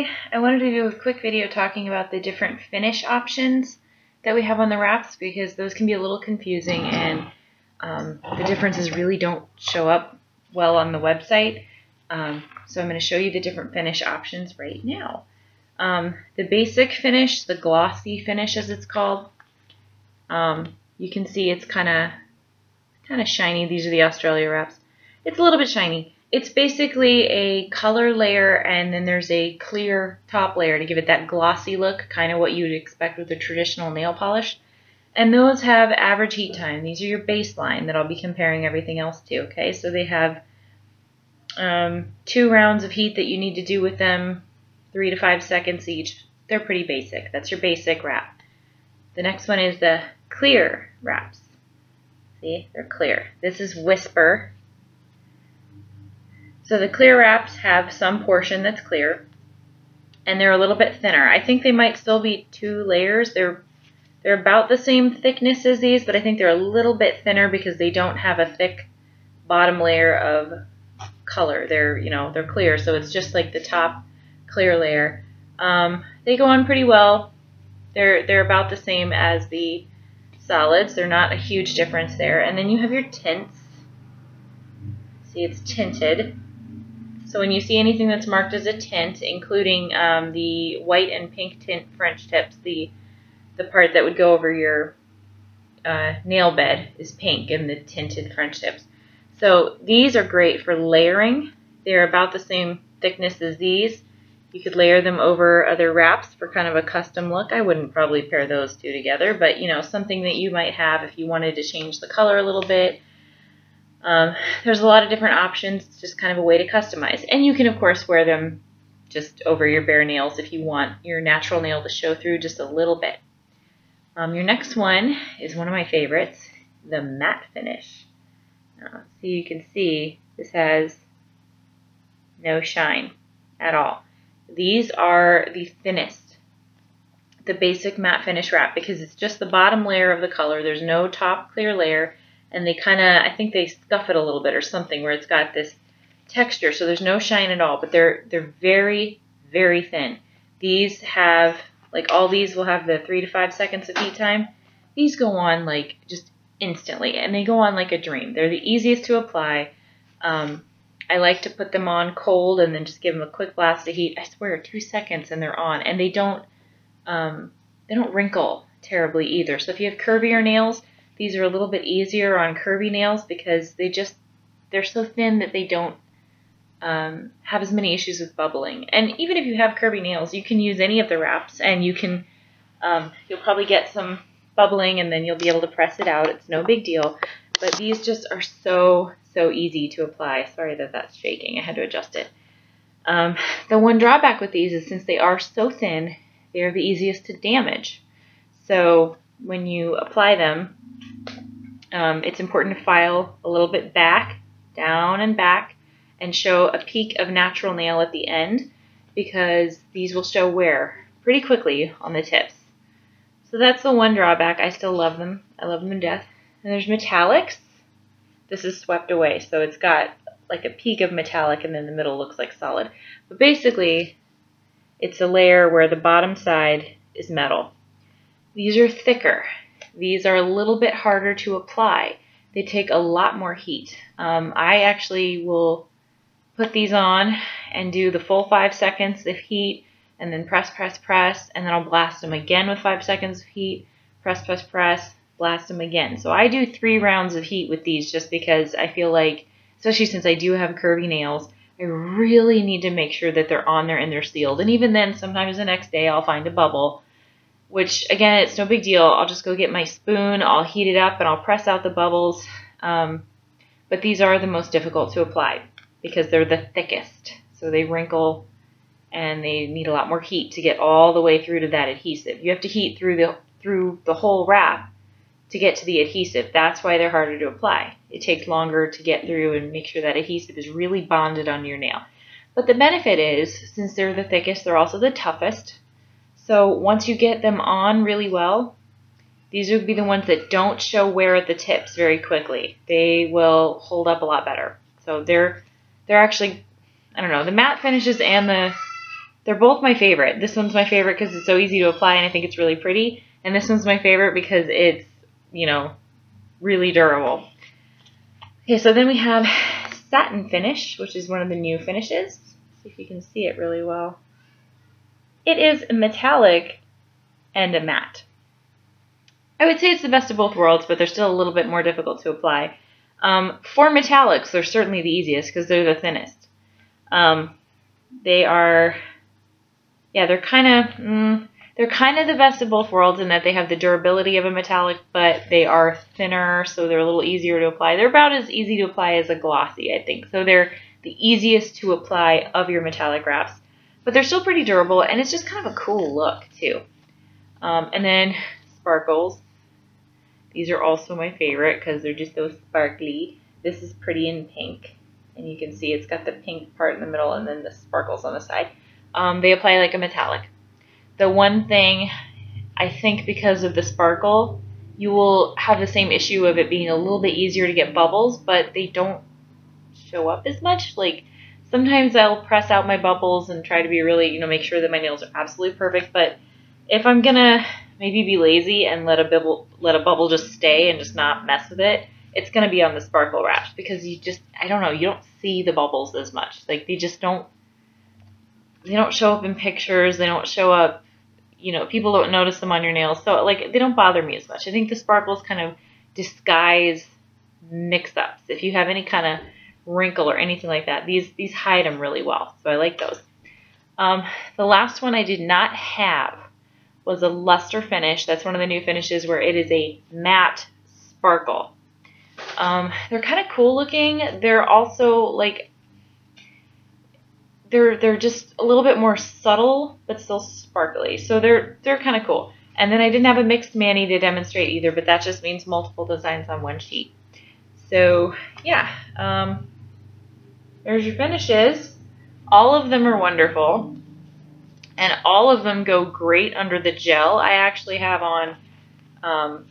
Today I wanted to do a quick video talking about the different finish options that we have on the wraps, because those can be a little confusing and the differences really don't show up well on the website. So I'm going to show you the different finish options right now. The basic finish, the glossy finish as it's called, you can see it's kind of shiny. These are the Australia wraps. It's a little bit shiny. It's basically a color layer, and then there's a clear top layer to give it that glossy look, kind of what you would expect with a traditional nail polish. And those have average heat time. These are your baseline that I'll be comparing everything else to, okay? So they have 2 rounds of heat that you need to do with them, 3 to 5 seconds each. They're pretty basic. That's your basic wrap. The next one is the clear wraps. See, they're clear. This is Whisper. So the clear wraps have some portion that's clear, and they're a little bit thinner. I think they might still be 2 layers. They're about the same thickness as these, but I think they're a little bit thinner because they don't have a thick bottom layer of color. They're clear, so it's just like the top clear layer. They go on pretty well. They're about the same as the solids. They're not a huge difference there. And then you have your tints. See, it's tinted. So when you see anything that's marked as a tint, including the white and pink tint French tips, the part that would go over your nail bed is pink, and the tinted French tips. So these are great for layering. They're about the same thickness as these. You could layer them over other wraps for kind of a custom look. I wouldn't probably pair those 2 together, but something that you might have if you wanted to change the color a little bit. There's a lot of different options. It's just kind of a way to customize. And you can, of course, wear them just over your bare nails if you want your natural nail to show through just a little bit. Your next one is one of my favorites, the matte finish. So you can see this has no shine at all. These are the thinnest, the basic matte finish wrap, because it's just the bottom layer of the color. There's no top clear layer. And they I think they scuff it a little bit or something where it's got this texture, so there's no shine at all, but they're very, very thin. These have, like all these will have the 3 to 5 seconds of heat time. These go on like just instantly, and they go on like a dream. They're the easiest to apply. I like to put them on cold and then just give them a quick blast of heat. I swear, 2 seconds and they're on, and they don't wrinkle terribly either. So if you have curvier nails, these are a little bit easier on curvy nails because they're so thin that they don't have as many issues with bubbling. And even if you have curvy nails, you can use any of the wraps, and you can you'll probably get some bubbling, and then you'll be able to press it out. It's no big deal. But these just are so easy to apply. Sorry that that's shaking. I had to adjust it. The one drawback with these is since they are so thin, they're the easiest to damage. So when you apply them, it's important to file a little bit back, down and back, and show a peak of natural nail at the end, because these will show wear pretty quickly on the tips. So that's the one drawback. I still love them. I love them to death. And there's metallics. This is swept away, so it's got like a peak of metallic, and then the middle looks like solid. But basically, it's a layer where the bottom side is metal. These are thicker. These are a little bit harder to apply. They take a lot more heat. I actually will put these on and do the full 5 seconds of heat, and then press, press, press, and then I'll blast them again with 5 seconds of heat, press, press, press, blast them again. So I do 3 rounds of heat with these just because I feel like, especially since I do have curvy nails, I really need to make sure that they're on there and they're sealed. And even then, sometimes the next day I'll find a bubble, which, again, it's no big deal. I'll just go get my spoon, I'll heat it up, and I'll press out the bubbles. But these are the most difficult to apply because they're the thickest. So they wrinkle, and they need a lot more heat to get all the way through to that adhesive. You have to heat through the whole wrap to get to the adhesive. That's why they're harder to apply. It takes longer to get through and make sure that adhesive is really bonded onto your nail. But the benefit is, since they're the thickest, they're also the toughest. So once you get them on really well, these would be the ones that don't show wear at the tips very quickly. They will hold up a lot better. So they're actually, I don't know, the matte finishes and the They're both my favorite. This one's my favorite because it's so easy to apply and I think it's really pretty. And this one's my favorite because it's, you know, really durable. Okay, so then we have Satin Finish, which is one of the new finishes. See if you can see it really well. It is metallic and a matte. I would say it's the best of both worlds, but they're still a little bit more difficult to apply. For metallics, they're certainly the easiest because they're the thinnest. They are, yeah, they're kind of the best of both worlds in that they have the durability of a metallic, but they are thinner, so they're a little easier to apply. They're about as easy to apply as a glossy, I think. So they're the easiest to apply of your metallic wraps, but they're still pretty durable, and it's just kind of a cool look too. And then sparkles. These are also my favorite because they're just so sparkly. This is pretty in pink, and you can see it's got the pink part in the middle and then the sparkles on the side. They apply like a metallic. The one thing, I think because of the sparkle, you will have the same issue of it being a little bit easier to get bubbles, but they don't show up as much. Like, sometimes I'll press out my bubbles and try to be really, you know, make sure that my nails are absolutely perfect, but if I'm gonna maybe be lazy and let a bubble just stay and just not mess with it, it's gonna be on the sparkle wraps because you just, I don't know, you don't see the bubbles as much. Like, they just don't, they don't show up in pictures, they don't show up, you know, people don't notice them on your nails, so like, they don't bother me as much. I think the sparkles kind of disguise mix-ups. If you have any kind of wrinkle or anything like that, these hide them really well, so I like those. The last one I did not have was a luster finish. That's one of the new finishes where it is a matte sparkle. They're kind of cool looking. They're also like, they're just a little bit more subtle, but still sparkly. So they're kind of cool. And then I didn't have a mixed mani to demonstrate either, but that just means multiple designs on one sheet. So yeah, there's your finishes. All of them are wonderful. And all of them go great under the gel. I actually have on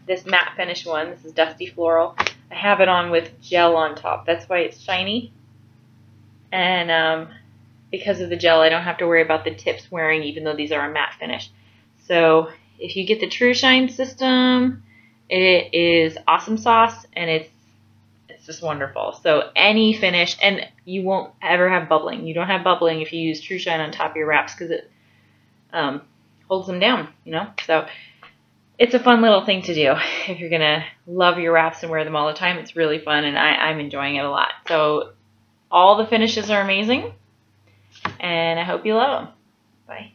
this matte finish one. This is Dusty Floral. I have it on with gel on top. That's why it's shiny. And because of the gel, I don't have to worry about the tips wearing, even though these are a matte finish. So if you get the True Shine system, it is awesome sauce, and it's just wonderful. So any finish, and you won't ever have bubbling. You don't have bubbling if you use True Shine on top of your wraps because it holds them down, you know. So it's a fun little thing to do. If you're going to love your wraps and wear them all the time, it's really fun, and I'm enjoying it a lot. So all the finishes are amazing, and I hope you love them. Bye.